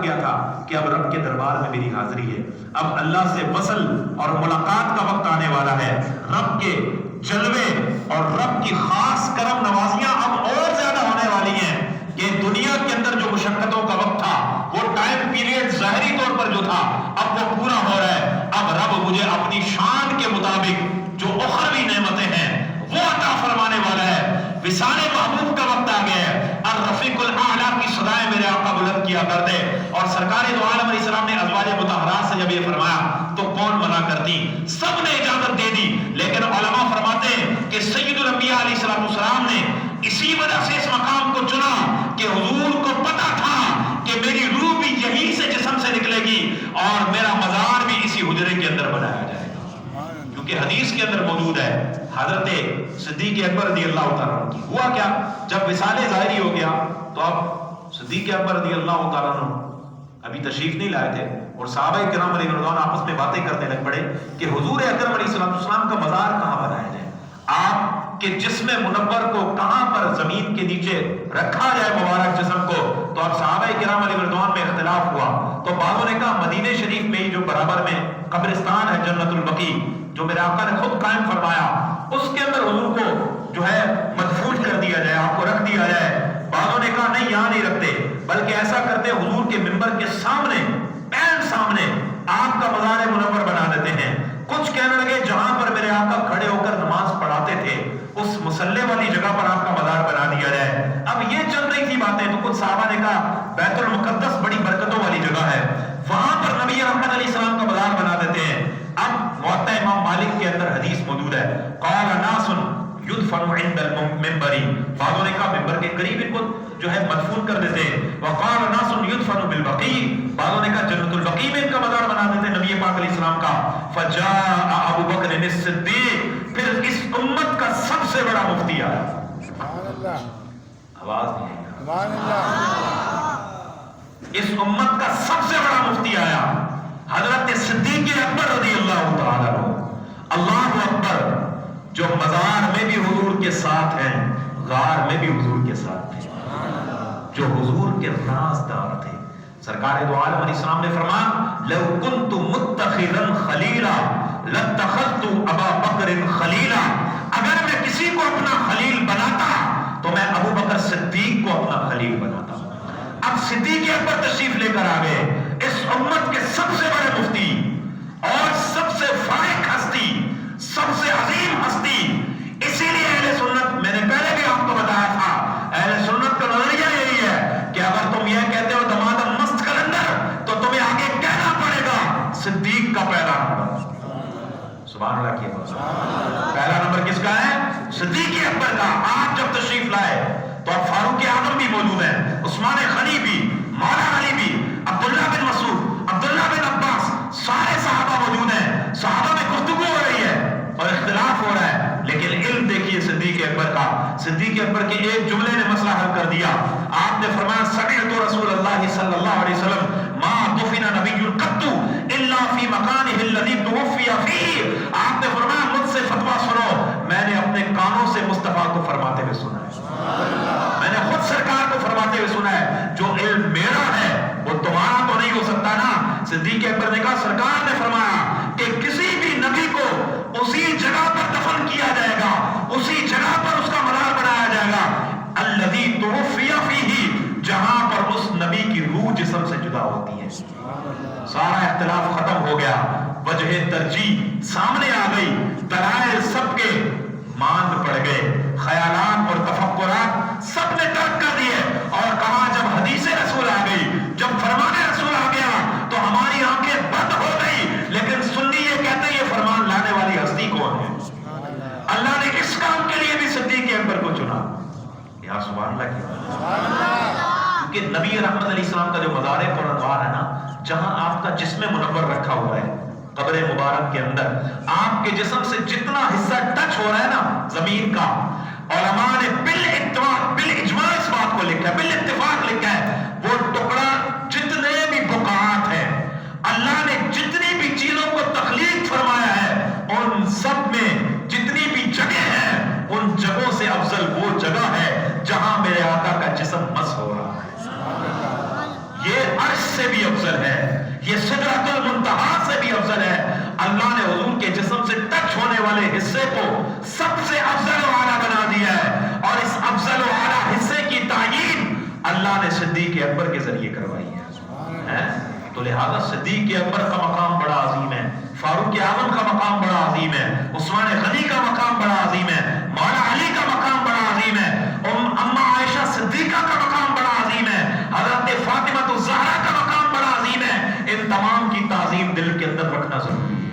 کیا تھا کہ اب رب کے دربار میں میری حاضری ہے، اب اللہ سے وصل اور ملاقات کا وقت آنے والا ہے، رب کے جلوے اور رب کی خاص کرم نوازیاں اب اور زیادہ ہونے والی ہیں کہ دنیا کے اندر جو مشقتوں کا وقت تھا، وہ ٹائم پیریڈ ظاہری طور پر جو تھا اب وہ پورا ہو رہا ہے۔ اب رب مجھے اپنی شان کے مطابق جو اخروی نعمتیں ہیں وہ عطا فرمانے والا ہے۔ وصال محبوب کا وقت آ گیا ہے، الرفیق الاعلیٰ کی صدائیں میرے آقا بلند کیا کرتے، اور سرکار دو عالم علیہ السلام نے ازواج مطہرات سے جب یہ فرمایا تو کون منع کرتی؟ سب نے اجازت دے دی، لیکن علماء فرماتے ہیں کہ سید الانبیاء علیہ السلام نے اسی وجہ سے اس مقام کو چنا کہ حضور کو پتا تھا کہ میری روح بھی یہی سے جسم سے نکلے گی اور میرا مزار بھی اسی حجرے کے اندر بنایا جائے گا، کیونکہ حدیث کے اندر موجود ہے حضرت صدیق اکبر رضی اللہ تعالیٰ عنہ کی ہوا کیا، جب وصال ظاہری ہو گیا تو اب صدیق اکبر رضی اللہ تعالیٰ عنہ ابھی تشریف نہیں لائے تھے، اور صحابہ کرام علیہ رضوان آپس میں باتیں کرنے لگ پڑے کہ حضور اکرم علیہ السلام کا مزار کہاں بنایا جائے، آپ کے جسم منور کو کہاں پر زمین کے نیچے رکھا جائے مبارک جسم کو۔ تو اب صحابہ کرام علیہ رضوان میں اختلاف ہوا، تو بعضوں نے کہا مدینہ شریف میں ہی جو برابر میں قبرستان ہے جنت البقیع جو میرے آقا نے خود قائم فرمایا، اس کے اندر حضور کو جو ہے مدفون کر دیا جائے، آپ کو رکھ دیا جائے۔ بعضوں نے کہا نہیں یہاں نہیں رکھتے، بلکہ ایسا کرتے حضور کے منبر کے سامنے عین سامنے آپ کا مزار منور بنا دیتے ہیں۔ کچھ کہنے لگے جہاں پر میرے آقا کھڑے ہو کر نماز پڑھاتے تھے اس مصلی والی جگہ پر آپ کا مزار بنا دیا جائے۔ اب یہ چل رہی تھی باتیں، تو کچھ صحابہ نے کہا بیت المقدس بڑی برکتوں والی جگہ ہے، وہاں پر نبی رحمت علیہ السلام کا مزار بنا دیتے ہیں۔ اب موطا امام مالک کے اندر حدیث موجود ہے، قال ناس یدفن عند المنبر، بعضوں نے کہا منبر کے قریب ان کو جو ہے مدفون کر دیتے، وقال ناس یدفن بالبقیع، بعضوں نے کہا جنت البقیع میں ان کا مزار بنا دیتے نبی پاک علیہ السلام کا۔ فجاء ابو بکر الصدیق، پھر اس امت کا سب سے بڑا مفتی آیا، سبحان اللہ، آواز نہیں آئی، سبحان اللہ، اس امت کا سب سے بڑا مفتی آیا، حضرت صدیق اکبر رضی اللہ تعالیٰ عنہ۔ اللہ اکبر، جو مزار میں بھی حضور کے ساتھ ہیں، غار میں بھی حضور کے ساتھ تھے، جو حضور کے رازدار تھے۔ سرکار دو عالم علیہ السلام نے فرمایا لو کنت متخذا خلیلا لاتخذت ابا بکر خلیلا، اگر میں کسی کو اپنا خلیل بناتا تو میں ابو بکر صدیق کو اپنا خلیل بناتا۔ اب صدیق اکبر تشریف لے کر آ گئے، اس امت کے سب سے بڑے مفتی اور سب سے فائق ہستی، سب سے عظیم ہستی۔ اسی لیے اہل سنت، میں نے پہلے بھی آپ کو بتایا تھا، اہل سنت کا نظریہ یہی ہے کہ اگر تم یہ کہتے ہو دمادم مست کلندر تو تمہیں آگے کہنا پڑے گا صدیق کا پہلا نمبر، سبحان اللہ کی پہلا نمبر کس کا ہے؟ صدیق اکبر کا۔ آپ جب تشریف لائے تو اب فاروق اعظم بھی موجود ہیں، عثمان غنی بھی، مولا علی بھی، عبداللہ بن مسعود، عبداللہ بن عباس، سارے صحابہ موجود ہیں، صحابہ میں گفتگو ہو رہی ہے اور اختلاف ہو رہا ہے، لیکن علم دیکھیے صدیق اکبر کا۔ صدیق اکبر کے ایک جملے نے مسئلہ حل کر دیا۔ آپ نے فرمایا سمعت رسول اللہ صلی اللہ علیہ وسلم ما دفن نبی قط الا فی مکانہ الذی توفی فیہ، آپ نے فرمایا مجھ سے فتویٰ سنو، میں نے اپنے کانوں سے مصطفیٰ کو فرماتے ہوئے سنا ہے، میں نے خود سرکار کو فرماتے ہوئے سنا ہے، جو علم میرا ہے وہ تمہارا تو نہیں ہو سکتا نا۔ صدیق اکبر نے کہا سرکار نے فرمایا کہ کسی بھی نبی کو اسی جگہ پر دفن کیا جائے گا، اسی جگہ پر اس کا مزار بنایا جائے گا، الذی توفی فیہ، جہاں پر اس نبی کی روح جسم سے جدا ہوتی ہے۔ سارا اختلاف ختم ہو گیا، وجہ ترجیح سامنے آ گئی، دلائل سب کے ماند پڑ گئے، خیالات اور تفکرات سب نے ترک کر دیے، اور کہا جب حدیث رسول آ گئی، جب فرمان رسول آ گیا تو ہماری آنکھیں بند ہو گئی، لیکن سنی یہ کہتے ہیں یہ فرمان لانے والی ہستی کون ہے؟ اللہ نے اس کام کے لیے بھی صدیق اکبر کو چنا، یا سبحان اللہ کی، کیونکہ نبی رحمت علیہ السلام کا جو مزار پرانوار ہے نا، جہاں آپ کا جسم منور رکھا ہوا ہے قبر مبارک کے اندر، آپ کے جسم سے جتنا حصہ ٹچ ہو رہا ہے نا زمین کا، علماء نے بالاجماع اس بات کو لکھا ہے، بالاتفاق لکھا ہے، وہ ٹکڑا جتنے بھی بقعات ہیں، اللہ نے جتنی بھی چیزوں کو تخلیق فرمایا ہے، ان سب میں جتنی بھی جگہ ہیں، ان جگہوں سے افضل وہ جگہ ہے جہاں میرے آقا کا جسم مس ہو رہا ہے۔ یہ عرش سے بھی افضل ہے، یہ سدرۃ المنتہا سے بھی افضل ہے۔ اللہ نے حضور کے جسم سے ٹچ ہونے والے حصے کو سب سے افضل و اعلیٰ بنا دیا ہے، اور اس افضل و اعلیٰ حصے کی تعیین اللہ نے صدیق اکبر کے ذریعے کروائی ہے۔ تو لہذا صدیق اکبر کا مقام بڑا عظیم ہے، فاروق اعظم کا مقام بڑا عظیم ہے، عثمان غنی کا مقام بڑا عظیم ہے، مولا علی کا مقام بڑا عظیم ہے، اما عائشہ صدیقہ کا مقام بڑا عظیم ہے، حضرت فاطمہ الزہرا کا مقام بڑا عظیم ہے۔ ان تمام کی تعظیم دل کے اندر رکھنا ضروری ہے،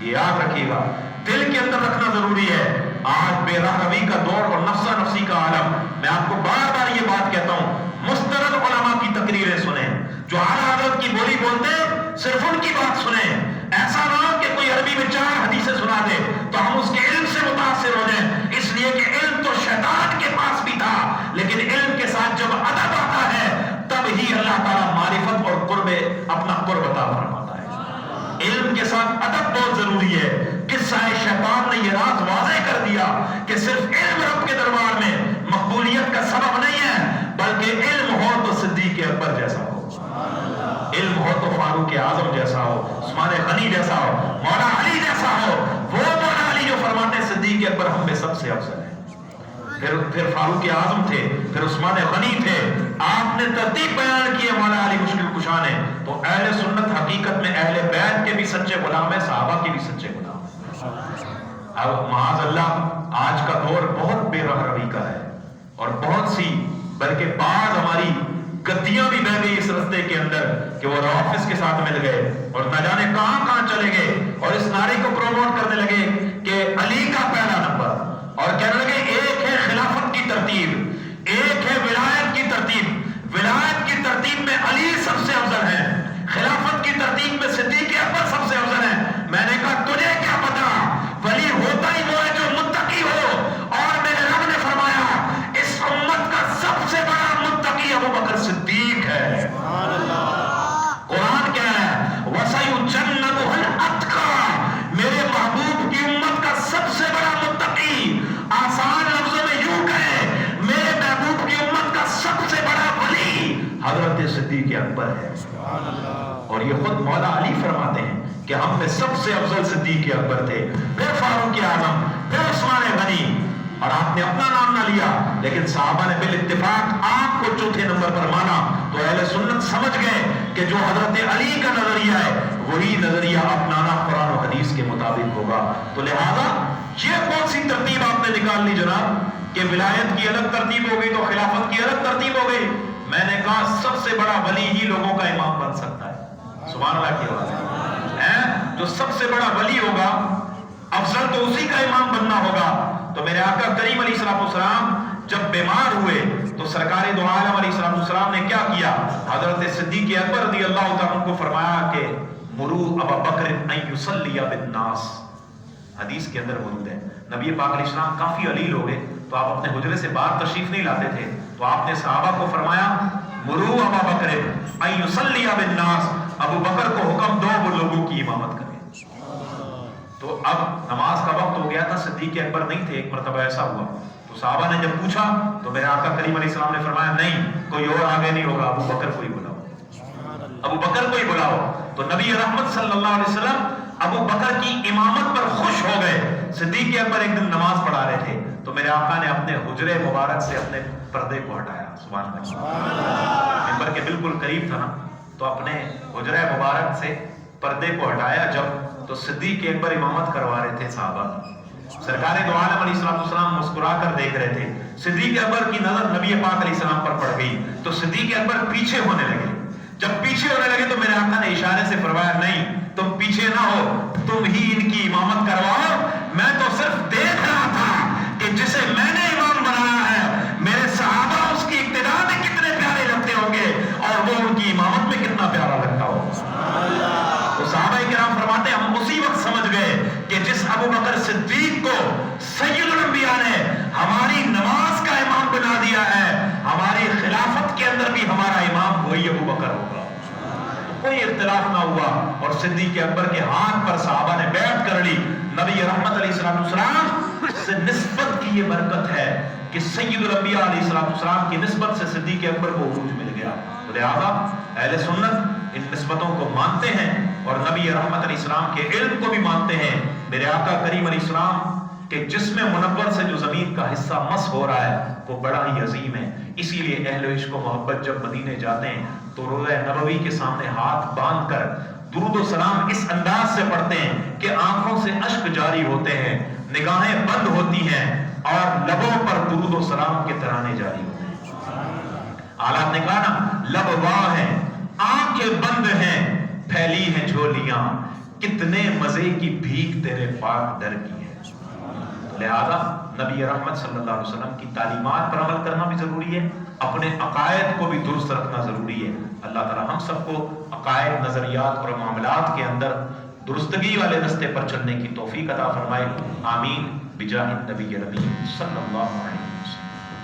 یہ یاد رکھیے گا، دل کے اندر رکھنا ضروری ہے۔ آج بے راہ روی کا دور اور نفسا نفسی کا عالم، میں آپ کو بار بار یہ بات کہتا ہوں، مستند علماء کی تقریریں سنیں، جو اعلیٰ حضرت کی بولی بولتے ہیں صرف ان کی بات سنیں۔ ایسا نہ ہو کہ کوئی عربی میں 4 حدیثیں سنا دے تو ہم اس کے علم سے متاثر ہو جائیں، اس لیے کہ علم تو شیطان کے پاس بھی تھا، لیکن علم کے ساتھ جب ادب آتا ہے تب ہی اللہ تعالیٰ معرفت اور قرب اپنا قرب عطا فرماتا ہے۔ علم کے ساتھ ادب بہت ضروری ہے۔ قصہ شیطان نے یہ راز واضح کر دیا کہ صرف علم رب کے دربار میں مقبولیت کا سبب نہیں ہے، بلکہ علم ہو تو صدیق اکبر جیسا ہو، علم ہو تو فاروق اعظم جیسا ہو، عثمان غنی جیسا ہو، مولا علی جیسا ہو، وہ مولا علی جو فرماتے ہیں صدیق اکبر ہم میں سب سے افضل ہے۔ پھر فاروق اعظم تھے، پھر عثمان غنی تھے، آپ نے ترتیب بیان کی ہے مولا علی مشکل کشا نے۔ تو اہل سنت حقیقت میں اہل بیت کے بھی سچے غلام ہیں، صحابہ کے بھی سچے غلام ہیں۔ اب معاذ اللہ آج کا دور بہت بے راہ روی کا ہے، اور بہت سی بلکہ بعض ہماری گدیاں بھی بہ گئی اس رستے کے اندر کہ وہ آفس کے ساتھ مل گئے اور نہ جانے کہاں کہاں چلے گئے، اور اس نعرے کو پروموٹ کرنے لگے کہ علی کا پہلا نمبر، اور کہنے لگے ایک ہے خلافت کی ترتیب، ایک ہے ولایت کی ترتیب، ولایت کی ترتیب میں علی سب سے افضل ہے، خلافت کی ترتیب میں صدیق اکبر سب سے افضل ہے۔ میں نے کہا تجھے کیا پتا، ولی ہوتا ہی وہ ہے جو متقی ہو، اور میرے رب نے فرمایا اس امت کا سب سے بڑا متقی ابو بکر صدیق ہے۔ قرآن کیا ہے، وَسَيُجَنَّبُهَا الْأَتْقَى، میرے محبوب کی امت کا سب سے بڑا متقی، آسان لفظوں میں یوں کہے میرے محبوب کی امت کا سب سے بڑا ولی حضرت صدیق اکبر ہے۔ اور یہ خود مولا علی فرماتے ہیں کہ ہم میں سب سے افضل صدیق اکبر تھے، پھر فاروق اعظم، پھر عثمان غنی، اور آپ نے اپنا نام نہ لیا لیکن صحابہ نے بالاتفاق آپ کو چوتھے نمبر پر مانا۔ تو اہل سنت سمجھ گئے کہ جو حضرت علی کا نظریہ ہے وہی نظریہ اپنانا قرآن و حدیث کے مطابق ہوگا۔ تو لہذا یہ کون سی ترتیب آپ نے نکال لی جناب کہ ولایت کی الگ ترتیب ہو گئی تو خلافت کی الگ ترتیب ہو گئی؟ میں نے کہا سب سے بڑا ولی ہی لوگوں کا امام بن سکتا ہے، سبحان اللہ کی آواز ہے، جو سب سے بڑا ولی ہوگا افضل تو اسی کا امام بننا ہوگا۔ تو میرے آقا کریم علیہ السلام جب بیمار ہوئے تو سرکار دو عالم علیہ السلام نے کیا کیا؟ حضرت صدیق اکبر رضی اللہ تعالیٰ کو فرمایا کہ مرو ابا بکر ان یصلی بالناس، حدیث کے اندر موجود ہے۔ نبی پاک علیہ السلام کافی علیل ہو گئے تو آپ اپنے حجرے سے باہر تشریف نہیں لاتے تھے، تو آپ نے صحابہ کو فرمایا مرو ابا بکر ان یصلی بالناس، ابو بکر کو حکم دو وہ لوگوں کی امامت کریں۔ تو اب نماز کا وقت ہو گیا تھا، صدیق اکبر نہیں تھے، ایک مرتبہ ایسا ہوا تو صحابہ نے جب پوچھا تو میرے آقا کریم علیہ السلام نے فرمایا نہیں کوئی اور آگے نہیں ہوگا، ابو بکر کو ہی بلاؤ، ابو بکر کو ہی بلاؤ۔ تو نبی رحمت صلی اللہ علیہ وسلم ابو بکر کی امامت پر خوش ہو گئے۔ صدیق اکبر ایک دن نماز پڑھا رہے تھے تو میرے آقا نے اپنے حجرے مبارک سے اپنے پردے کو ہٹایا، سبحان اللہ، منبر کے بالکل قریب تھا نا، تو اپنے حجرے مبارک سے پردے کو ہٹایا جب، تو صدیق اکبر امامت کروا رہے تھے صحابہ، سرکار دو عالم علیہ السلام مسکرا کر دیکھ رہے تھے۔ صدیق اکبر کی نظر نبی پاک علیہ السلام پر پڑ گئی تو صدیق اکبر پیچھے ہونے لگے۔ جب پیچھے ہونے لگے تو میرے آقا نے اشارے سے فرمایا نہیں تم پیچھے نہ ہو، تم ہی ان کی امامت کرواؤ، میں تو صرف دیکھ رہا تھا کہ جسے میں نے امام بنایا ہے میرے صحابہ اس کی اقتداء میں کتنے پیارے لگتے ہوں گے اور وہ ان کی امامت میں کتنا پیارا لگتا ہوگا۔ تو صحابہ کرام فرماتے ہیں ہم اسی وقت سمجھ گئے کہ جس ابو بکر صدیق کو سید الانبیاء نے ہماری نماز کا امام بنا دیا ہے، ہماری خلافت کے اندر بھی ہمارا امام وہی ابو بکر ہوگا۔ کوئی اختلاف نہ ہوا اور صدیق اکبر کے ہاتھ پر صحابہ نے بیعت کر لی۔ نبی رحمت علیہ السلام سے نسبت کی یہ برکت ہے کہ سید الانبیاء علیہ السلام کی نسبت سے صدیق اکبر کو عروج مل گیا۔ لہذا اہل سنت نسبتوں کو مانتے ہیں اور نبی رحمت علیہ السلام کے علم کو بھی مانتے ہیں. میرے آقا کریم علیہ السلام کہ جسم منور سے جو زمین کا حصہ مس ہو رہا ہے وہ بڑا ہی عظیم ہے. اسی لیے اہل عشق و محبت جب مدینے جاتے ہیں تو روضہ نبوی کے سامنے ہاتھ باندھ کر درود و سلام اس انداز سے پڑھتے ہیں کہ آنکھوں سے اشک جاری ہوتے ہیں, نگاہیں بند ہوتی ہیں اور لبوں پر درود و سلام کے ترانے جاری ہوتے ہیں. آلات نے کہا نا, لب واہ ہیں, آنکھیں بند ہیں, پھیلی ہیں جھولیاں, کتنے مزے کی بھیک تیرے پاک در کی ہے. لہذا نبی رحمت صلی اللہ علیہ وسلم کی تعلیمات پر عمل کرنا بھی ضروری ہے, اپنے عقائد کو بھی درست رکھنا ضروری ہے. اللہ تعالی ہم سب کو عقائد, نظریات اور معاملات کے اندر درستگی والے رستے پر چلنے کی توفیق عطا فرمائے. آمین بجاہ النبی ربی صلی اللہ علیہ وسلم.